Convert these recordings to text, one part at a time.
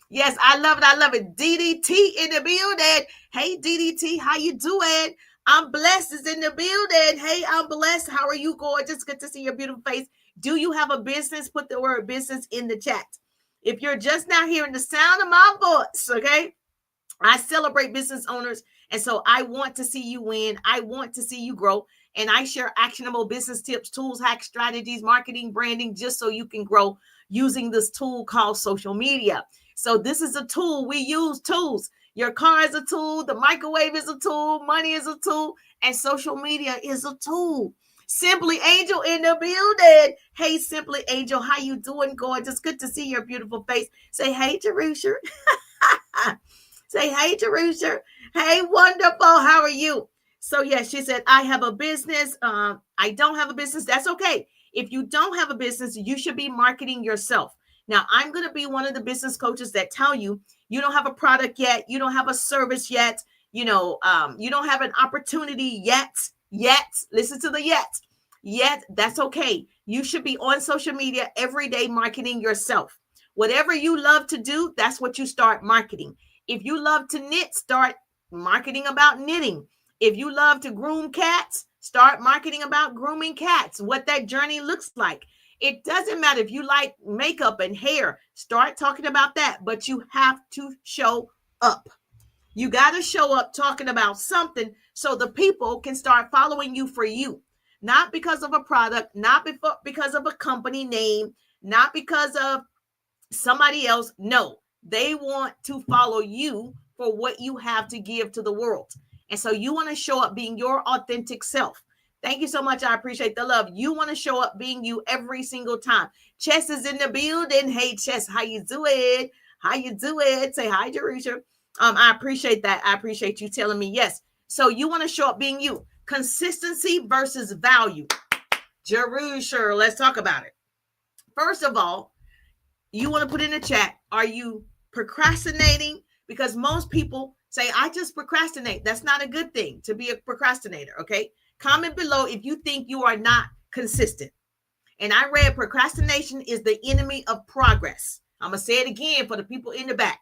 Yes, I love it. I love it. DDT in the building. Hey, DDT, how you doing? I'm blessed is in the building. Hey, I'm blessed. How are you, gorgeous? Good to see your beautiful face. Do you have a business? Put the word business in the chat. If you're just now hearing the sound of my voice, okay? I celebrate business owners. And so I want to see you win. I want to see you grow. And I share actionable business tips, tools, hacks, strategies, marketing, branding, just so you can grow using this tool called social media. So this is a tool. We use tools. Your car is a tool. The microwave is a tool. Money is a tool. And social media is a tool. Simply Angel in the building. Hey, Simply Angel, how you doing, gorgeous? Good to see your beautiful face. Say, hey, Jerusha. Say, hey, Teresa. Hey, wonderful. How are you? So, yes, she said, I have a business. I don't have a business. That's okay. If you don't have a business, you should be marketing yourself. Now, I'm going to be one of the business coaches that tell you, you don't have a product yet. You don't have a service yet. You don't have an opportunity yet. Listen to the yet. That's okay. You should be on social media every day marketing yourself. Whatever you love to do, that's what you start marketing. If you love to knit, start marketing about knitting. If you love to groom cats, start marketing about grooming cats, what that journey looks like. It doesn't matter if you like makeup and hair, start talking about that, but you have to show up. You got to show up talking about something so the people can start following you for you, not because of a product, not because of a company name, not because of somebody else. No, they want to follow you for what you have to give to the world. And so you want to show up being your authentic self. Thank you so much. I appreciate the love. You want to show up being you every single time. Chess is in the building. Hey, Chess, how you doing? How you doing? Say hi, Jerusha. I appreciate that. I appreciate you telling me yes. So you want to show up being you. Consistency versus value. Jerusha, let's talk about it. First of all, you want to put in the chat, are you procrastinating? Because most people say, I just procrastinate. That's not a good thing to be a procrastinator, okay? Comment below if you think you are not consistent. And I read procrastination is the enemy of progress. I'm going to say it again for the people in the back.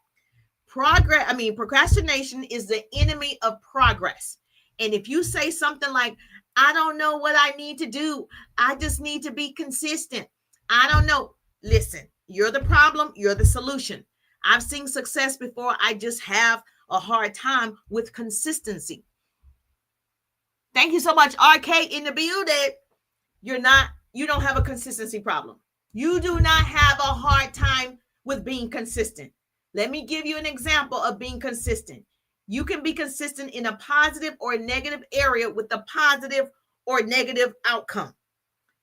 Procrastination is the enemy of progress. And if you say something like, I don't know what I need to do, I just need to be consistent, I don't know. Listen, you're the problem, you're the solution. I've seen success before. I just have a hard time with consistency. Thank you so much, RK in the building. You don't have a consistency problem. You do not have a hard time with being consistent. Let me give you an example of being consistent. You can be consistent in a positive or negative area with a positive or negative outcome.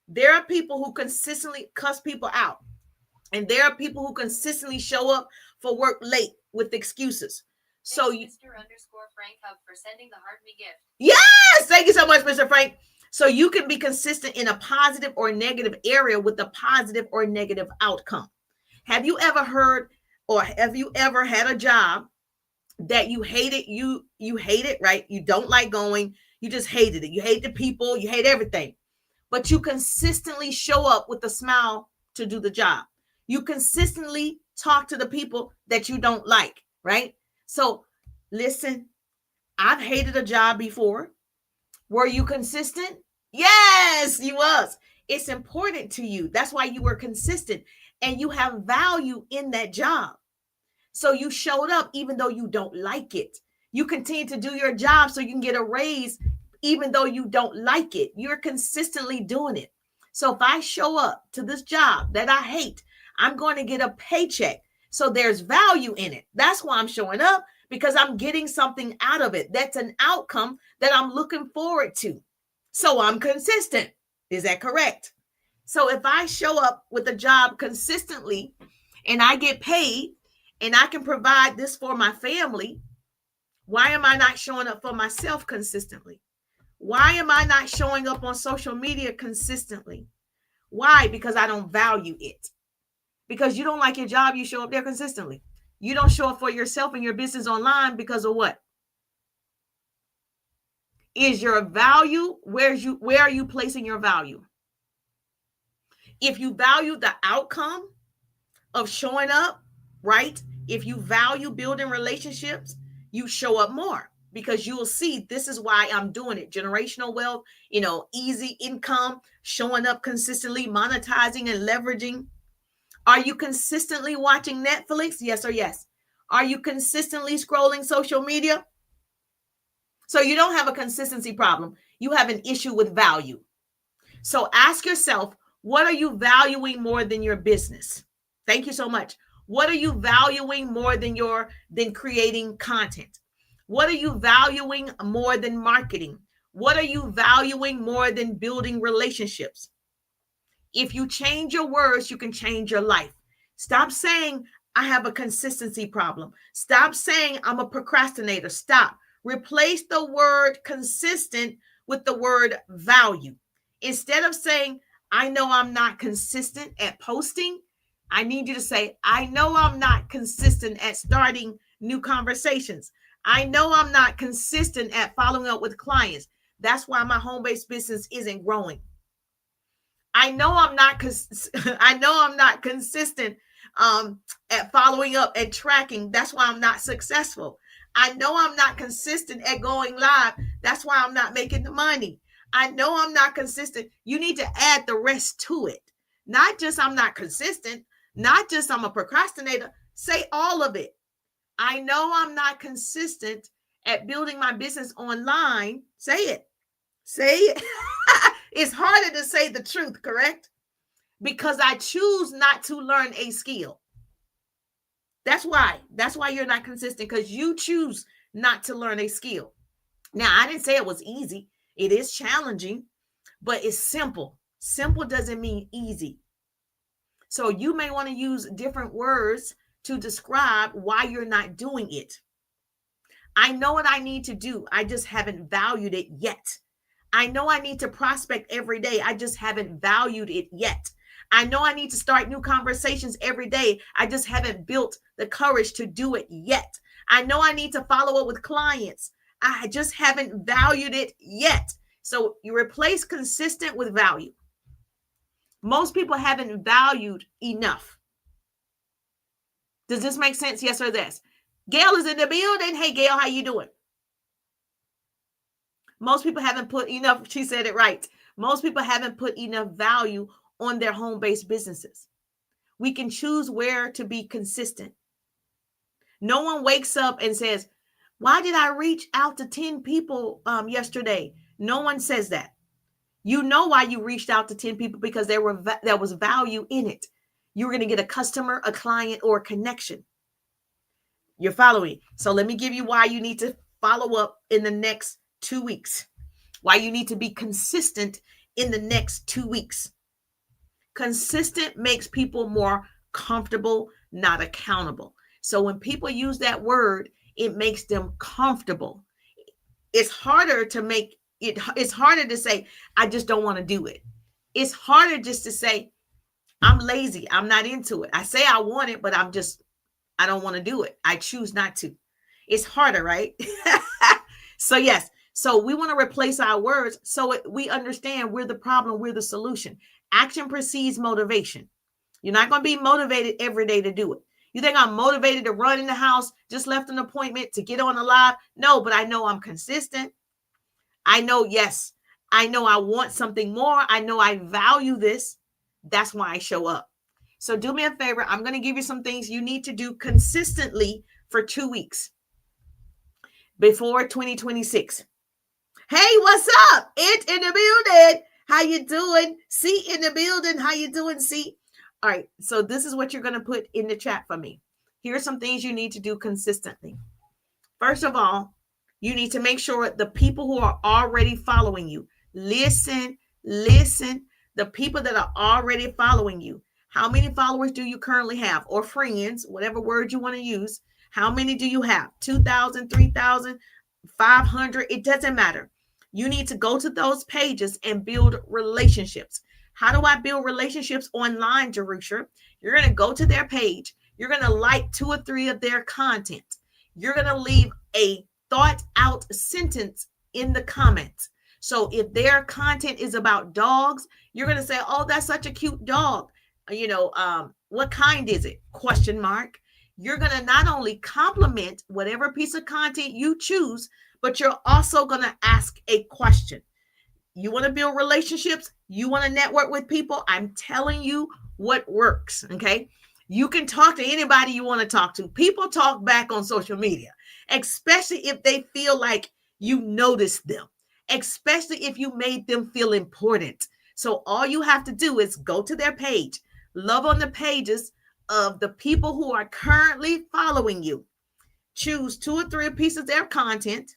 There are people who consistently cuss people out. And there are people who consistently show up for work late with excuses. So you, Mr. Underscore Frank Hub for sending the heart me gift. Yes, thank you so much, Mr. Frank. So you can be consistent in a positive or negative area with a positive or negative outcome. Have you ever heard or have you ever had a job that you hated? You hate it, right? You don't like going. You just hated it. You hate the people. You hate everything. But you consistently show up with a smile to do the job. You consistently talk to the people that you don't like, right? So listen, I've hated a job before. Were you consistent? Yes, you was. It's important to you. That's why you were consistent and you have value in that job. So you showed up even though you don't like it. You continue to do your job so you can get a raise even though you don't like it. You're consistently doing it. So if I show up to this job that I hate, I'm going to get a paycheck. So there's value in it. That's why I'm showing up, because I'm getting something out of it. That's an outcome that I'm looking forward to. So I'm consistent. Is that correct? So if I show up with a job consistently and I get paid and I can provide this for my family, why am I not showing up for myself consistently? Why am I not showing up on social media consistently? Why? Because I don't value it. Because you don't like your job, you show up there consistently. You don't show up for yourself and your business online because of what? Is your value, where are you placing your value? If you value the outcome of showing up right? If you value building relationships, you show up more because you will see this is why I'm doing it. Generational wealth, easy income, showing up consistently, monetizing and leveraging. Are you consistently watching Netflix? Yes or yes. Are you consistently scrolling social media? So you don't have a consistency problem. You have an issue with value. So ask yourself, what are you valuing more than your business? Thank you so much. What are you valuing more than creating content? What are you valuing more than marketing? What are you valuing more than building relationships? If you change your words, you can change your life. Stop saying, I have a consistency problem. Stop saying, I'm a procrastinator. Stop. Replace the word consistent with the word value. Instead of saying, I know I'm not consistent at posting, I need you to say, I know I'm not consistent at starting new conversations. I know I'm not consistent at following up with clients. That's why my home-based business isn't growing. I know I'm not consistent at following up and tracking. That's why I'm not successful. I know I'm not consistent at going live. That's why I'm not making the money. I know I'm not consistent. You need to add the rest to it. Not just I'm not consistent, not just I'm a procrastinator. Say all of it. I know I'm not consistent at building my business online. Say it. Say it. It's harder to say the truth, correct? Because I choose not to learn a skill. That's why you're not consistent, because you choose not to learn a skill. Now, I didn't say it was easy. It is challenging, but it's simple. Simple doesn't mean easy. So you may want to use different words to describe why you're not doing it. I know what I need to do. I just haven't valued it yet. I know I need to prospect every day. I just haven't valued it yet. I know I need to start new conversations every day. I just haven't built the courage to do it yet. I know I need to follow up with clients. I just haven't valued it yet. So you replace consistent with value. Most people haven't valued enough. Does this make sense? Yes or this? Gail is in the building. Hey, Gail, how you doing? Most people haven't put enough. She said it right. Most people haven't put enough value on their home-based businesses. We can choose where to be consistent. No one wakes up and says, why did I reach out to 10 people yesterday? No one says that. You know why you reached out to 10 people, because there was value in it. You were going to get a customer, a client, or a connection. You're following. So let me give you why you need to follow up in the next 2 weeks. Why you need to be consistent in the next 2 weeks. Consistent makes people more comfortable, not accountable. So when people use that word, it makes them comfortable. It's harder to make it. It's harder to say, I just don't want to do it. It's harder just to say, I'm lazy. I'm not into it. I say I want it, but I don't want to do it. I choose not to. It's harder, right? So yes. So we want to replace our words so we understand we're the problem, we're the solution. Action precedes motivation. You're not going to be motivated every day to do it. You think I'm motivated to run in the house, just left an appointment to get on a live? No, but I know I'm consistent. I know, yes, I know I want something more. I know I value this. That's why I show up. So do me a favor. I'm going to give you some things you need to do consistently for 2 weeks before 2026. Hey, what's up? It in the building. How you doing? C in the building. How you doing, C? All right. So this is what you're going to put in the chat for me. Here are some things you need to do consistently. First of all, you need to make sure the people who are already following you, listen, the people that are already following you. How many followers do you currently have, or friends, whatever word you want to use? How many do you have? 2,000, 3,000, 500? It doesn't matter. You need to go to those pages and build relationships. How do I build relationships online, Jerusha? You're going to go to their page. You're going to like 2 or 3 of their content. You're going to leave a thought out sentence in the comments. So if their content is about dogs, you're going to say, oh, that's such a cute dog. What kind is it? Question mark. you're going to not only compliment whatever piece of content you choose, but you're also going to ask a question. You want to build relationships, you want to network with people, I'm telling you what works, okay? You can talk to anybody you want to talk to. People talk back on social media, especially if they feel like you noticed them, especially if you made them feel important. So all you have to do is go to their page, love on the pages of the people who are currently following you. Choose 2 or 3 pieces of their content,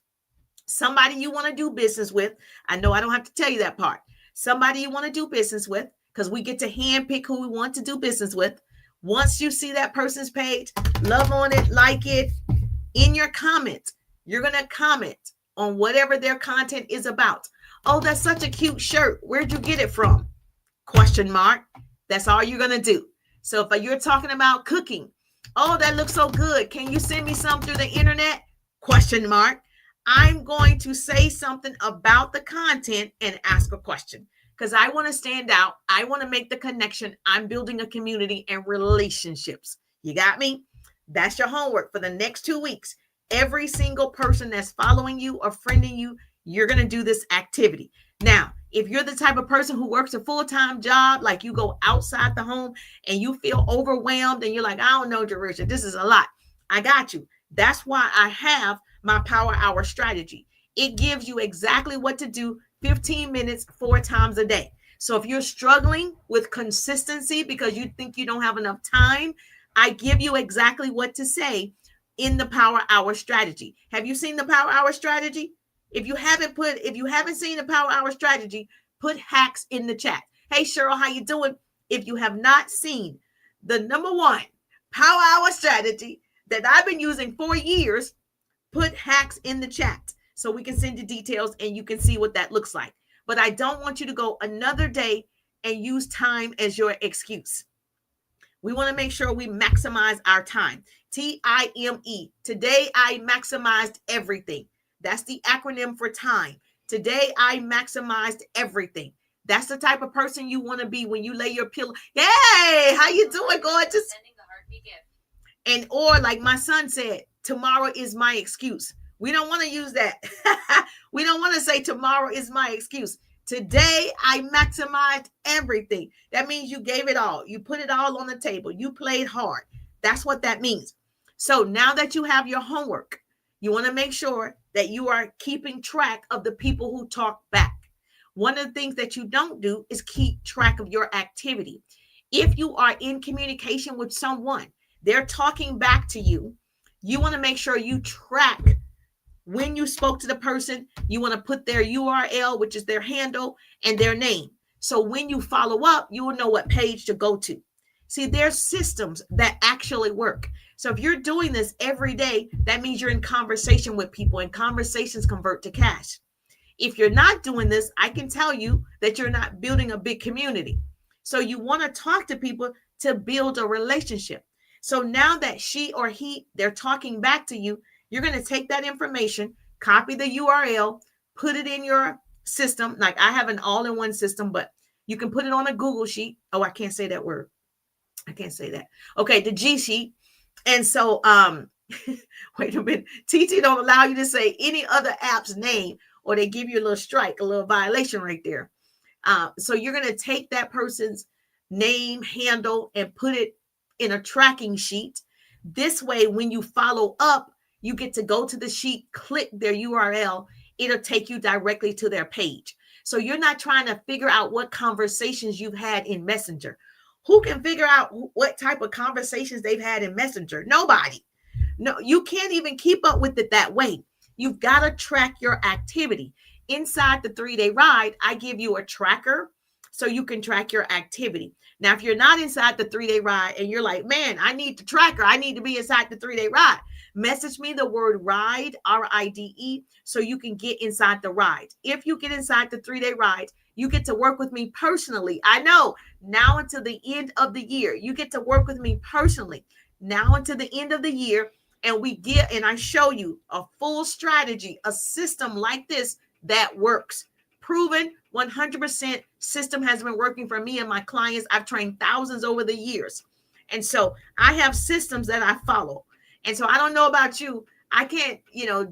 somebody you want to do business with. I know I don't have to tell you that part. Somebody you want to do business with, because we get to handpick who we want to do business with. Once you see that person's page, love on it, like it. In your comments, you're going to comment on whatever their content is about. Oh, that's such a cute shirt. Where'd you get it from? Question mark. That's all you're going to do. So if you're talking about cooking, oh, that looks so good. Can you send me some through the internet? Question mark. I'm going to say something about the content and ask a question because I want to stand out. I want to make the connection. I'm building a community and relationships. You got me? That's your homework for the next 2 weeks. Every single person that's following you or friending you, you're going to do this activity. Now, if you're the type of person who works a full-time job, like you go outside the home and you feel overwhelmed and you're like, I don't know, Jerusha, this is a lot. I got you. That's why I have my Power Hour strategy. It gives you exactly what to do, 15 minutes, 4 times a day. So if you're struggling with consistency because you think you don't have enough time, I give you exactly what to say in the Power Hour strategy. Have you seen the Power Hour strategy? If you haven't seen the Power Hour strategy, put hacks in the chat. Hey, Cheryl, how you doing? If you have not seen the number 1 Power Hour strategy that I've been using for years, put hacks in the chat so we can send you details and you can see what that looks like. But I don't want you to go another day and use time as your excuse. We want to make sure we maximize our time. TIME. Today I maximized everything. That's the acronym for time. Today I maximized everything. That's the type of person you want to be when you lay your pillow. Hey, how you doing, gorgeous? And or like my son said, tomorrow is my excuse. We don't want to use that. We don't want to say tomorrow is my excuse. Today, I maximized everything. That means you gave it all. You put it all on the table. You played hard. That's what that means. So now that you have your homework, you want to make sure that you are keeping track of the people who talk back. One of the things that you don't do is keep track of your activity. If you are in communication with someone, they're talking back to you, you want to make sure you track when you spoke to the person. You want to put their URL, which is their handle, and their name. So when you follow up, you will know what page to go to. See, there's systems that actually work. So if you're doing this every day, that means you're in conversation with people, and conversations convert to cash. If you're not doing this, I can tell you that you're not building a big community. So you want to talk to people to build a relationship. So now that she or he, they're talking back to you, you're going to take that information, copy the URL, put it in your system. Like I have an all-in-one system, but you can put it on a Google Sheet. Oh, I can't say that word. I can't say that. Okay, the G Sheet. And so, wait a minute. TT don't allow you to say any other app's name, or they give you a little strike, a little violation right there. So you're going to take that person's name, handle, and put it in a tracking sheet. This way, when you follow up, you get to go to the sheet, click their URL. It'll take you directly to their page. So you're not trying to figure out what conversations you've had in Messenger. Who can figure out what type of conversations they've had in Messenger? Nobody. No, you can't even keep up with it that way. You've got to track your activity. Inside the 3-day ride, I give you a tracker so you can track your activity. Now, if you're not inside the 3-day ride and you're like, man, I need the tracker, I need to be inside the 3-day ride, message me the word ride, RIDE, so you can get inside the ride. If you get inside the 3-day ride, you get to work with me personally. I know, now until the end of the year, you get to work with me personally. Now until the end of the year, and I show you a full strategy, a system like this that works. Proven 100% system has been working for me and my clients. I've trained thousands over the years. And so I have systems that I follow. And so I don't know about you. I can't,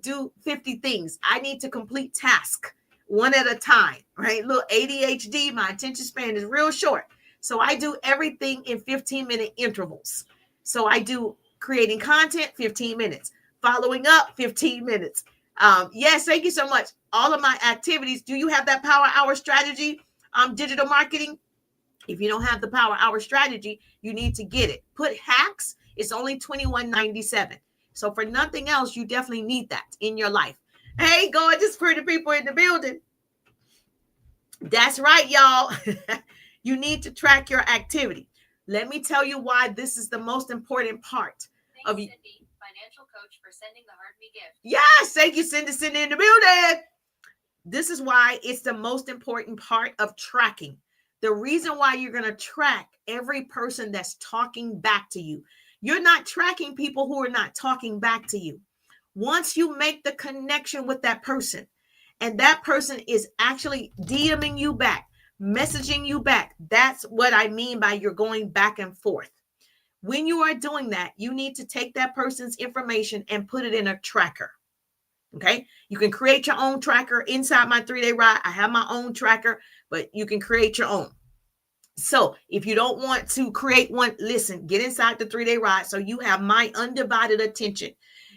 do 50 things. I need to complete tasks one at a time, right? Little ADHD, my attention span is real short. So I do everything in 15-minute intervals. So I do creating content, 15 minutes, following up, 15 minutes. Yes, thank you so much. All of my activities. Do you have that power hour strategy? Digital marketing. If you don't have the power hour strategy, you need to get it. Put hacks. It's only $21.97. So for nothing else, you definitely need that in your life. Hey, gorgeous, pretty people in the building. That's right, y'all. You need to track your activity. Let me tell you why this is the most important part. Thanks, of Cindy, financial coach, for sending the Heart Me gift. Yes, thank you, Cindy in the building. This is why it's the most important part of tracking. The reason why you're going to track every person that's talking back to you. You're not tracking people who are not talking back to you. Once you make the connection with that person, and that person is actually DMing you back, messaging you back, that's what I mean by you're going back and forth. When you are doing that, you need to take that person's information and put it in a tracker. Okay. You can create your own tracker inside my 3-day ride. I have my own tracker, but you can create your own. So if you don't want to create one, listen, get inside the 3-day ride so you have my undivided attention.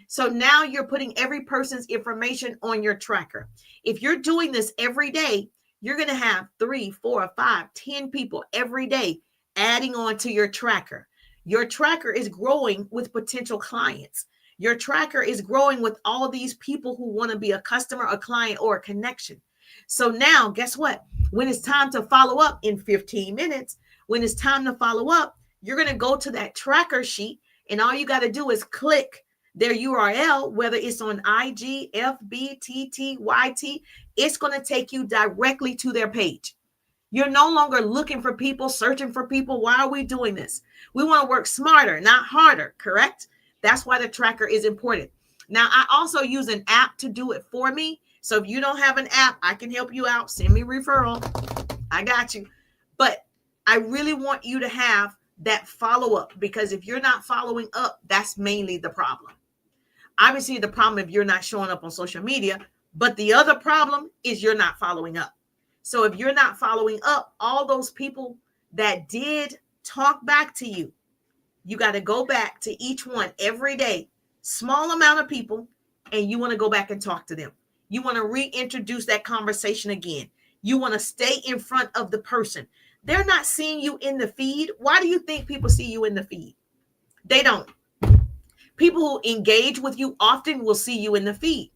So now you're putting every person's information on your tracker. If you're doing this every day, you're going to have 3, 4, 5, 10 people every day adding on to your tracker. Your tracker is growing with potential clients. Your tracker is growing with all these people who want to be a customer, a client, or a connection. So now, guess what? When it's time to follow up in 15 minutes, when it's time to follow up, you're going to go to that tracker sheet, and all you got to do is click their URL, whether it's on IG, FB, TT, YT, it's going to take you directly to their page. You're no longer looking for people, searching for people. Why are we doing this? We want to work smarter, not harder, correct? That's why the tracker is important. Now, I also use an app to do it for me. So if you don't have an app, I can help you out. Send me a referral. I got you. But I really want you to have that follow-up, because if you're not following up, that's mainly the problem. Obviously, the problem if you're not showing up on social media, but the other problem is you're not following up. So if you're not following up, all those people that did talk back to you, you got to go back to each one every day, small amount of people, and you want to go back and talk to them. You want to reintroduce that conversation again. You want to stay in front of the person. They're not seeing you in the feed. Why do you think people see you in the feed? They don't. People who engage with you often will see you in the feed.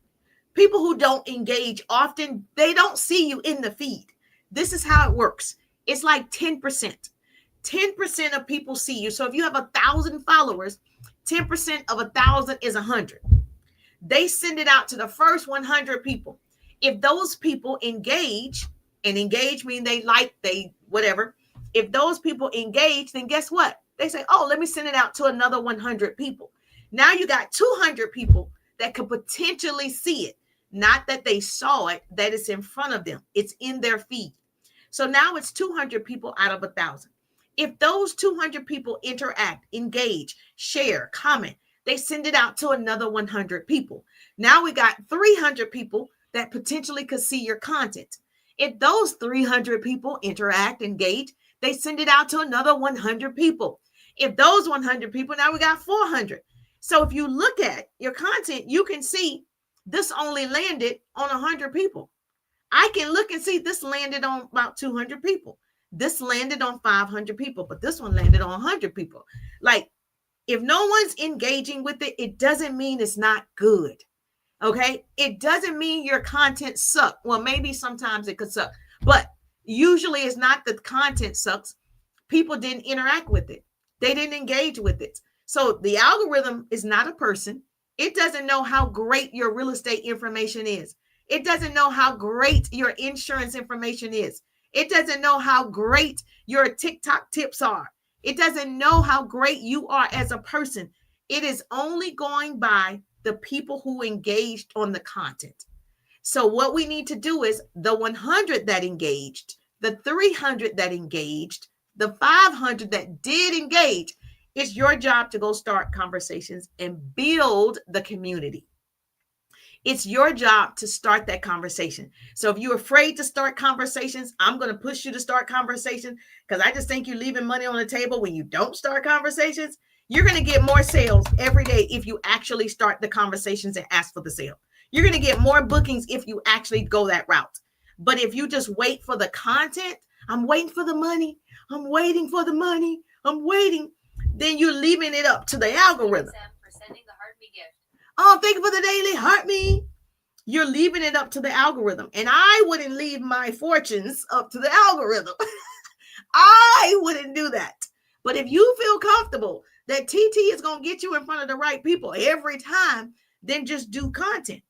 People who don't engage often, they don't see you in the feed. This is how it works. It's like 10%. 10% of people see you. So if you have 1,000 followers, 10% of 1,000 is 100. They send it out to the first 100 people. If those people engage, and engage mean they like, they whatever. If those people engage, then guess what? They say, oh, let me send it out to another 100 people. Now you got 200 people that could potentially see it. Not that they saw it, that it's in front of them. It's in their feed. So now it's 200 people out of 1,000. If those 200 people interact, engage, share, comment, they send it out to another 100 people. Now we got 300 people that potentially could see your content. If those 300 people interact, engage, they send it out to another 100 people. If those 100 people, now we got 400. So if you look at your content, you can see this only landed on 100 people. I can look and see this landed on about 200 people. This landed on 500 people, but this one landed on 100 people. Like, if no one's engaging with it, it doesn't mean it's not good. Okay. It doesn't mean your content sucks. Well, maybe sometimes it could suck, but usually it's not that the content sucks. People didn't interact with it. They didn't engage with it. So the algorithm is not a person. It doesn't know how great your real estate information is. It doesn't know how great your insurance information is. It doesn't know how great your TikTok tips are. It doesn't know how great you are as a person. It is only going by the people who engaged on the content. So what we need to do is the 100 that engaged, the 300 that engaged, the 500 that did engage, It's your job to go start conversations and build the community. It's your job to start that conversation. So if you're afraid to start conversations, I'm going to push you to start conversations, because I just think you're leaving money on the table when you don't start conversations. You're going to get more sales every day if you actually start the conversations and ask for the sale. You're going to get more bookings if you actually go that route. But if you just wait for the content, I'm waiting for the money, I'm waiting for the money, I'm waiting, then you're leaving it up to the algorithm. For sending the Heart Me gift. Oh, thank you for the daily Heart Me. You're leaving it up to the algorithm. And I wouldn't leave my fortunes up to the algorithm. I wouldn't do that. But if you feel comfortable that TT is going to get you in front of the right people every time, then just do content.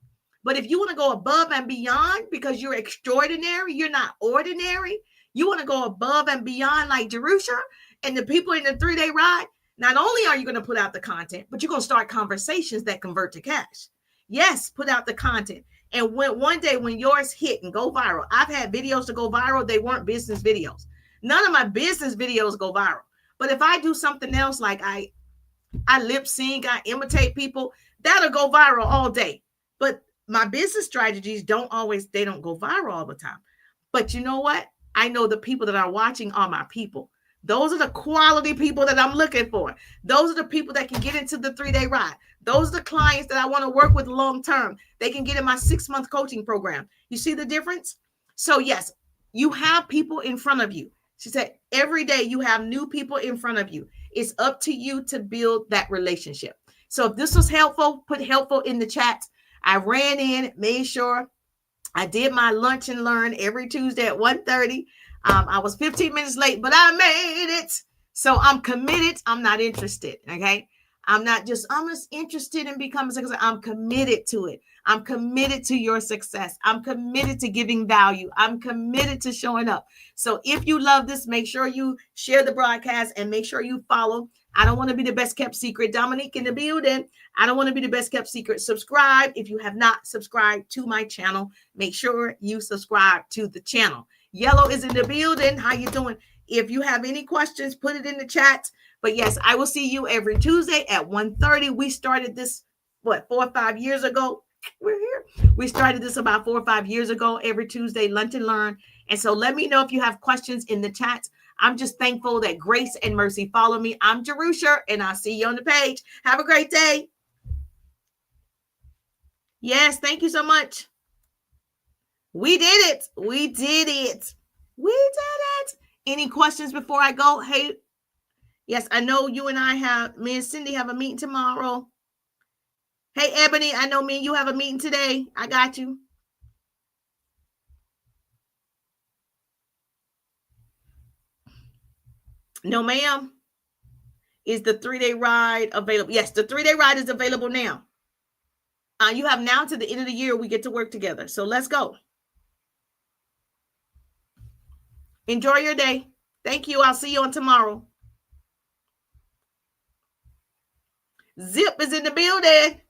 But if you want to go above and beyond because you're extraordinary, you're not ordinary, you want to go above and beyond like Jerusha and the people in the 3-day ride, not only are you going to put out the content, but you're going to start conversations that convert to cash. Yes, put out the content. And when one day when yours hit and go viral, I've had videos to go viral. They weren't business videos. None of my business videos go viral. But if I do something else, like I lip sync, I imitate people, that'll go viral all day. But my business strategies don't go viral all the time. But you know what? I know the people that are watching are my people. Those are the quality people that I'm looking for. Those are the people that can get into the 3-day ride. Those are the clients that I want to work with long term. They can get in my 6-month coaching program. You see the difference? So yes, you have people in front of you. She said, every day you have new people in front of you. It's up to you to build that relationship. So if this was helpful, put helpful in the chat. I ran in, made sure I did my lunch and learn every Tuesday at 1:30. I was 15 minutes late, but I made it. So I'm committed. I'm not interested. Okay. I'm just interested in becoming successful. I'm committed to it. I'm committed to your success. I'm committed to giving value. I'm committed to showing up. So if you love this, make sure you share the broadcast and make sure you follow. I don't want to be the best kept secret. Dominique in the building. I don't want to be the best kept secret. Subscribe. If you have not subscribed to my channel, make sure you subscribe to the channel. Yellow is in the building. How you doing? If you have any questions, put it in the chat. But yes, I will see you every Tuesday at 1:30. We started this, 4 or 5 years ago? We're here. We started this about 4 or 5 years ago, every Tuesday, Lunch and Learn. And so let me know if you have questions in the chat. I'm just thankful that grace and mercy follow me. I'm Jerusha, and I'll see you on the page. Have a great day. Yes, thank you so much. We did it. We did it. We did it. Any questions before I go? Hey, yes, I know you and me and Cindy have a meeting tomorrow. Hey, Ebony, I know me and you have a meeting today. I got you. No, ma'am. Is the 3-day ride available? Yes, the 3-day ride is available now. You have now to the end of the year. We get to work together. So let's go. Enjoy your day. Thank you. I'll see you on tomorrow. Zip is in the building.